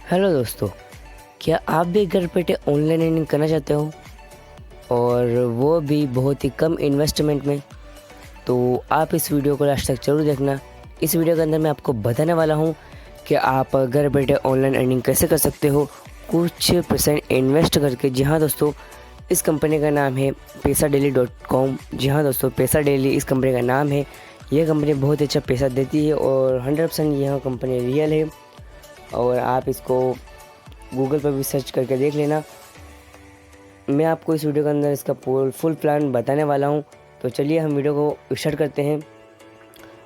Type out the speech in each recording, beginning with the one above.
Hello दोस्तों, क्या आप भी घर बैठे ऑनलाइन अर्निंग करना चाहते हो और वो भी बहुत ही कम इन्वेस्टमेंट में? तो आप इस वीडियो को लास्ट तक ज़रूर देखना। इस वीडियो के अंदर मैं आपको बताने वाला हूँ कि आप घर बैठे ऑनलाइन अर्निंग कैसे कर सकते हो कुछ परसेंट इन्वेस्ट करके। जी हाँ दोस्तों, इस कंपनी का नाम है पैसाडेली.com। जी हाँ दोस्तों, पैसा डेली इस कंपनी का नाम है। यह कंपनी बहुत अच्छा पैसा देती है और 100% यह कंपनी रियल है। और आप इसको गूगल पर भी सर्च करके देख लेना। मैं आपको इस वीडियो के अंदर इसका फुल प्लान बताने वाला हूं। तो चलिए हम वीडियो को स्टार्ट करते हैं।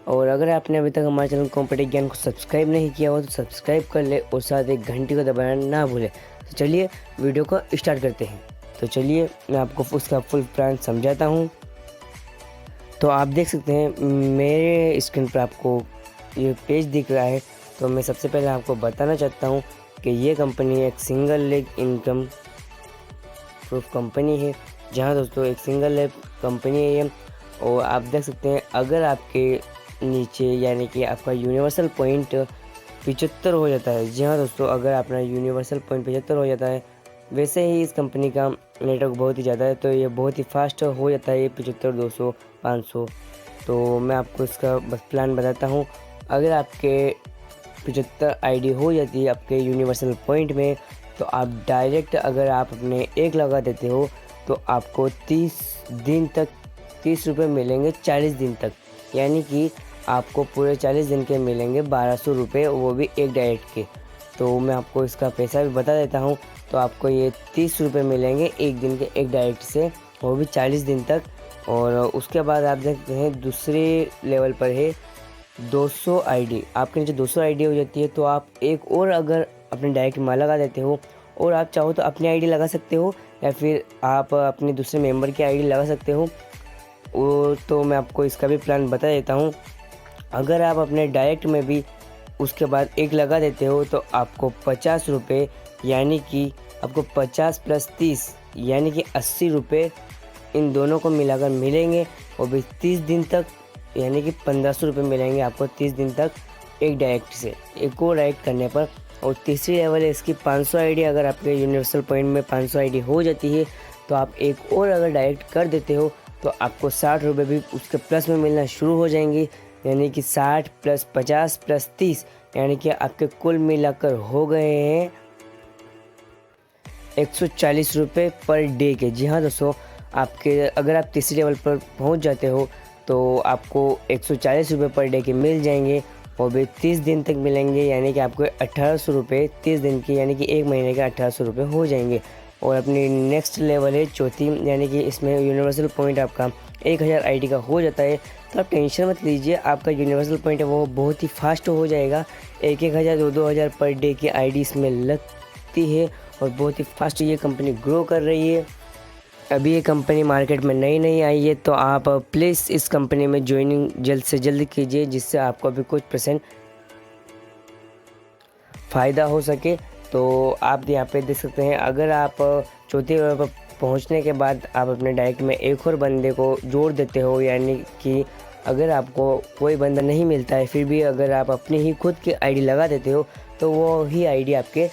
और अगर आपने अभी तक हमारे चैनल कॉम्पिटिव ज्ञान को सब्सक्राइब नहीं किया हो तो सब्सक्राइब कर ले और साथ एक घंटी को दबाना ना भूले। तो चलिए वीडियो को स्टार्ट करते हैं। तो चलिए मैं आपको उसका फुल प्लान समझाता हूँ। तो आप देख सकते हैं मेरे स्क्रीन पर आपको ये पेज दिख रहा है। तो मैं सबसे पहले आपको बताना चाहता हूँ कि ये कंपनी एक single leg income proof company है। जहाँ दोस्तों एक सिंगल लेग कंपनी है ये। और आप देख सकते हैं अगर आपके नीचे यानी कि आपका यूनिवर्सल पॉइंट 75 हो जाता है। जी हाँ दोस्तों, अगर अपना यूनिवर्सल पॉइंट 75 हो जाता है, वैसे ही इस कंपनी का नेटवर्क बहुत ही ज़्यादा है तो ये बहुत ही फास्ट हो जाता है, ये 75, 200, 500। तो मैं आपको इसका बस प्लान बताता हूँ। अगर आपके 75 आईडी हो जाती है आपके यूनिवर्सल पॉइंट में, तो आप डायरेक्ट अगर आप अपने एक लगा देते हो तो आपको 30 दिन तक 30 रुपये मिलेंगे 40 दिन तक। यानी कि आपको पूरे 40 दिन के मिलेंगे 1200 रुपये, वो भी एक डायरेक्ट के। तो मैं आपको इसका पैसा भी बता देता हूँ। तो आपको ये 30 रुपये मिलेंगे एक दिन के एक डायरेक्ट से, वो भी 40 दिन तक। और उसके बाद आप देखते हैं दूसरे लेवल पर है 200 आईडी। आपके नीचे 200 आईडी हो जाती है तो आप एक और अगर अपने डायरेक्ट में लगा देते हो और आप चाहो तो अपनी आईडी लगा सकते हो या फिर आप अपने दूसरे मेंबर की आईडी लगा सकते हो। तो मैं आपको इसका भी प्लान बता देता हूँ। अगर आप अपने डायरेक्ट में भी उसके बाद एक लगा देते हो तो आपको 50 रुपये, यानी कि आपको 50 + 30 यानी कि 80 रुपये इन दोनों को मिलाकर मिलेंगे। और भी 30 दिन तक यानी कि 1500 रुपये मिलेंगे आपको 30 दिन तक एक डायरेक्ट से, एक और डायरेक्ट करने पर। और तीसरी लेवल है इसकी 500 आईडी। अगर आपके यूनिवर्सल पॉइंट में 500 आईडी हो जाती है तो आप एक और अगर डायरेक्ट कर देते हो तो आपको 60 रुपये भी उसके प्लस में मिलना शुरू हो जाएंगे। यानी कि 60 + 50 + 30 यानी कि आपके कुल मिलाकर हो गए हैं 140 रुपये पर डे के। जी हाँ दोस्तों, आपके अगर आप तीसरे लेवल पर पहुंच जाते हो तो आपको 140 रुपये पर डे के मिल जाएंगे। और भी 30 दिन तक मिलेंगे, यानी कि आपको 1800 रुपये 30 दिन की, यानी कि एक महीने के 1800 रुपये हो जाएंगे। और अपनी नेक्स्ट लेवल है चौथी, यानी कि इसमें यूनिवर्सल पॉइंट आपका 1000 आईडी का हो जाता है। तो आप टेंशन मत लीजिए, आपका यूनिवर्सल पॉइंट है वो बहुत ही फास्ट हो जाएगा। 1000 2000 पर डे की आईडी इसमें लगती है और बहुत ही फास्ट ये कंपनी ग्रो कर रही है। अभी ये कंपनी मार्केट में नई आई है तो आप प्लीज़ इस कंपनी में ज्वाइनिंग जल्द से जल्द कीजिए, जिससे आपको भी कुछ परसेंट फ़ायदा हो सके। तो आप यहाँ पे देख सकते हैं अगर आप चौथे लेवल पर पहुँचने के बाद आप अपने डायरेक्ट में एक और बंदे को जोड़ देते हो, यानी कि अगर आपको कोई बंदा नहीं मिलता है फिर भी अगर आप अपनी ही खुद की आईडी लगा देते हो तो वो ही आईडी आपके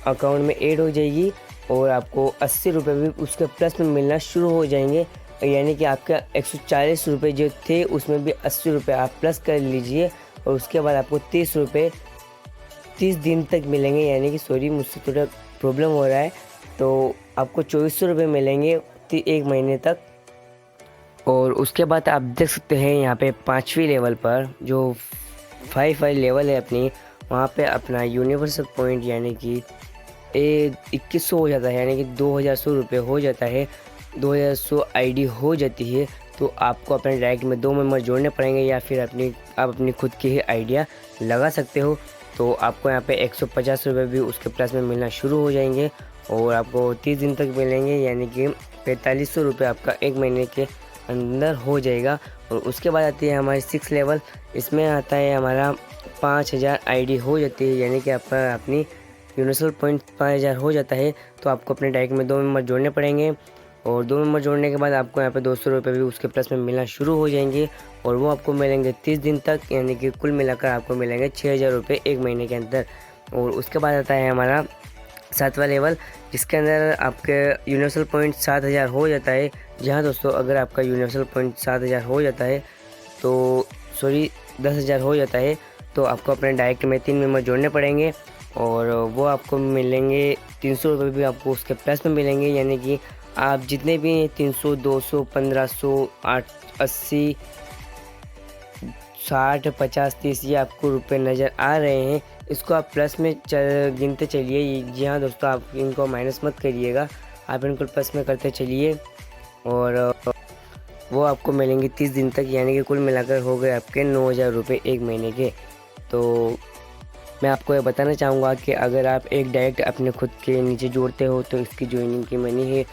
अकाउंट में ऐड हो जाएगी और आपको 80 रुपये भी उसके प्लस में मिलना शुरू हो जाएंगे। यानी कि आपका 140 रुपये जो थे उसमें भी 80 रुपये आप प्लस कर लीजिए। और उसके बाद आपको 30 रुपये 30 दिन तक मिलेंगे। यानी कि सॉरी, मुझसे थोड़ा प्रॉब्लम हो रहा है। तो आपको 2400 रुपये मिलेंगे एक महीने तक। और उसके बाद आप देख सकते हैं यहाँ पे 5वीं लेवल पर जो 5 लेवल है अपनी, वहाँ पे अपना यूनिवर्सल पॉइंट यानी कि 2100 हो जाता है, यानी कि 2100 रुपये हो जाता है। 2100 आईडी हो जाती है तो आपको अपने डायरेक्ट में 2 मेंबर जोड़ने पड़ेंगे या फिर आप अपनी खुद की ही आइडिया लगा सकते हो। तो आपको यहाँ पे 150 रुपये भी उसके प्लस में मिलना शुरू हो जाएंगे और आपको 30 दिन तक मिलेंगे, यानी कि 4500 रुपये आपका एक महीने के अंदर हो जाएगा। और उसके बाद आती है हमारी 6 लेवल। इसमें आता है हमारा 5000 आईडी हो जाती है, यानी कि आपका अपनी यूनिवर्सल पॉइंट 5000 हो जाता है। तो आपको अपने डायरेक्ट में 2 मेंबर जोड़ने पड़ेंगे और 2 मेंबर जोड़ने के बाद आपको यहाँ पे 200 रुपये भी उसके प्लस में मिलना शुरू हो जाएंगे और वो आपको मिलेंगे 30 दिन तक, यानी कि कुल मिलाकर आपको मिलेंगे 6000 रुपये एक महीने के अंदर। और उसके बाद आता है हमारा 7वां लेवल, जिसके अंदर आपके यूनिवर्सल पॉइंट 7000 हो जाता है। जी हाँ दोस्तों, अगर आपका यूनिवर्सल पॉइंट 7000 हो जाता है तो 10,000 हो जाता है तो आपको अपने डायरेक्ट में 3 मेंबर जोड़ने पड़ेंगे और वो आपको मिलेंगे 300 रुपये भी आपको उसके प्लस में मिलेंगे। यानी कि आप जितने भी 300, 200, 1500, 80, 60, 50, 30 ये आपको रुपए नज़र आ रहे हैं, इसको आप प्लस में गिनते चलिए। जी हाँ दोस्तों, आप इनको माइनस मत करिएगा, आप इनको प्लस में करते चलिए और वो आपको मिलेंगे 30 दिन तक। यानी कि कुल मिलाकर हो गए आपके 9,000 रुपये एक महीने के। तो मैं आपको ये बताना चाहूँगा कि अगर आप एक डायरेक्ट अपने खुद के नीचे जोड़ते हो तो इसकी ज्वाइनिंग की मनी है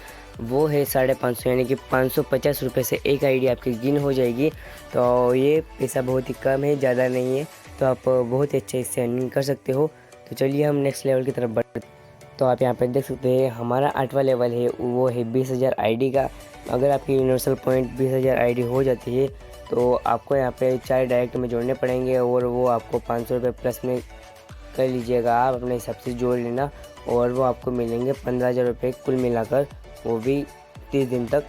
वो है 550, यानी कि 550 रुपये से एक आईडी आपकी गिन हो जाएगी। तो ये पैसा बहुत ही कम है, ज़्यादा नहीं है, तो आप बहुत ही अच्छा इससे अर्निंग कर सकते हो। तो चलिए हम नेक्स्ट लेवल की तरफ बढ़ते। तो आप यहाँ पर देख सकते हैं हमारा 8वां लेवल है वो है 20,000 आईडी का। अगर आपकी यूनिवर्सल पॉइंट 20,000 आईडी हो जाती है तो आपको यहाँ पे 4 डायरेक्ट में जोड़ने पड़ेंगे और वो आपको 500 रुपये प्लस में कर लीजिएगा, आप अपने हिसाब से जोड़ लेना और वो आपको मिलेंगे 15,000 रुपये कुल मिलाकर, वो भी 30 दिन तक।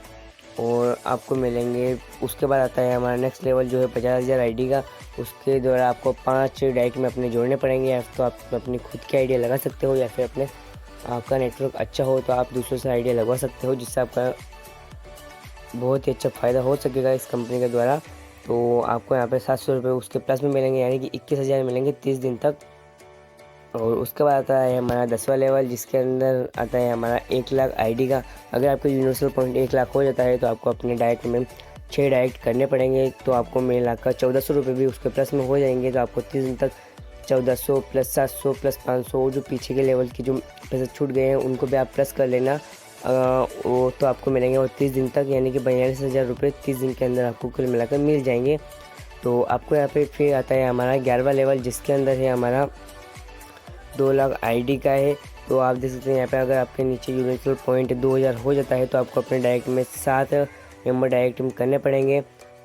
और आपको मिलेंगे, उसके बाद आता है हमारा नेक्स्ट लेवल जो है 50,000 आईडी का। उसके द्वारा आपको 5 डायरेक्ट में अपने जोड़ने पड़ेंगे। या तो आप अपनी खुद की आईडिया लगा सकते हो या फिर अपने आपका नेटवर्क अच्छा हो तो आप दूसरों से आईडिया लगवा सकते हो, जिससे आपका बहुत ही अच्छा फ़ायदा हो सकेगा इस कंपनी के द्वारा। तो आपको यहाँ पे 700 रुपये उसके प्लस में मिलेंगे, यानी कि 21,000 मिलेंगे 30 दिन तक। और उसके बाद आता है हमारा 10वां लेवल, जिसके अंदर आता है हमारा 1 लाख आईडी का। अगर आपका यूनिवर्सल पॉइंट 1 लाख हो जाता है तो आपको अपने डायरेक्ट में 6 डायरेक्ट करने पड़ेंगे, तो आपको मिलाकर 1400 रुपये भी उसके प्लस में हो जाएंगे। तो आपको 30 दिन तक 1400 प्लस 700 प्लस 500 जो पीछे के लेवल की जो पैसे छूट गए हैं उनको भी आप प्लस कर लेना। वो तो आपको मिलेंगे वो 30 दिन तक, यानी कि 42,000 रुपये 30 दिन के अंदर आपको कुल मिलाकर मिल जाएंगे। तो आपको यहाँ पे फिर आता है हमारा 11वां लेवल, जिसके अंदर है हमारा 2 लाख आईडी का है। तो आप देख सकते हैं यहाँ पे अगर आपके नीचे यूनिवर्सल पॉइंट 2000 हो जाता है तो आपको अपने डायरेक्ट में 7 मेंबर डायरेक्ट में करने पड़ेंगे।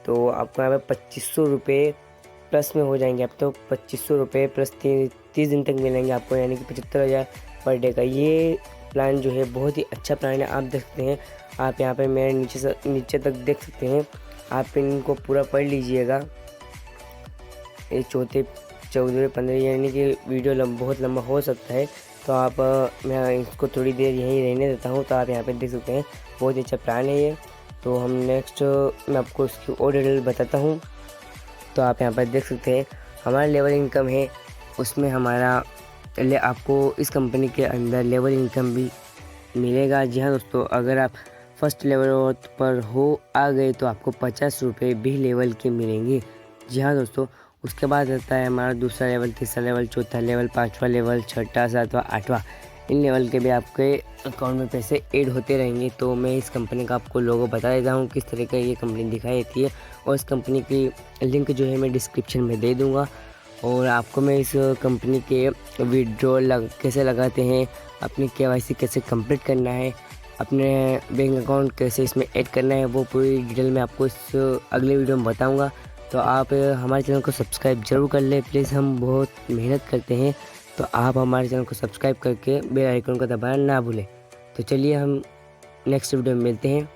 तो आपको यहाँ पे 2500 रुपये प्लस में हो जाएंगे। आप तो 2500 रुपये प्लस 30 दिन तक मिलेंगे आपको, यानी कि 75,000 पर डे का। ये प्लान जो है बहुत ही अच्छा प्लान है, आप देख सकते हैं। आप यहाँ पे मेरे नीचे तक देख सकते हैं, आप इनको पूरा पढ़ लीजिएगा। ये 14, 15 यानी कि वीडियो बहुत लंबा हो सकता है, तो आप मैं इसको थोड़ी देर यहीं रहने देता हूँ। तो आप यहाँ पे देख सकते हैं बहुत ही अच्छा प्लान है ये। तो हम नेक्स्ट मैं आपको इसकी और डिटेल बताता हूँ। तो आप यहाँ पर देख सकते हैं हमारा लेवल इनकम है, उसमें हमारा आपको इस कंपनी के अंदर लेवल इनकम भी मिलेगा। जी हाँ दोस्तों, अगर आप फर्स्ट लेवल पर आ गए तो आपको 50 रुपये भी लेवल के मिलेंगे। जी हाँ दोस्तों, उसके बाद आता है हमारा दूसरा लेवल, तीसरा लेवल, चौथा लेवल, 5वां लेवल, 6वां, 7वां, 8वां। इन लेवल के भी आपके अकाउंट में पैसे ऐड होते रहेंगे। तो मैं इस कंपनी का आपको लोगो बता देता हूँ किस तरह का ये कंपनी दिखाई देती है, और इस कंपनी की लिंक जो है मैं डिस्क्रिप्शन में दे दूँगा। और आपको मैं इस कंपनी के विड्रॉल कैसे लगाते हैं, अपनी KYC कैसे कंप्लीट करना है, अपने बैंक अकाउंट कैसे इसमें ऐड करना है, वो पूरी डिटेल में आपको इस अगले वीडियो में बताऊँगा। तो आप हमारे चैनल को सब्सक्राइब ज़रूर कर लें प्लीज़, हम बहुत मेहनत करते हैं। तो आप हमारे चैनल को सब्सक्राइब करके बेल आइकन को दबाना ना भूलें। तो चलिए हम नेक्स्ट वीडियो में मिलते हैं।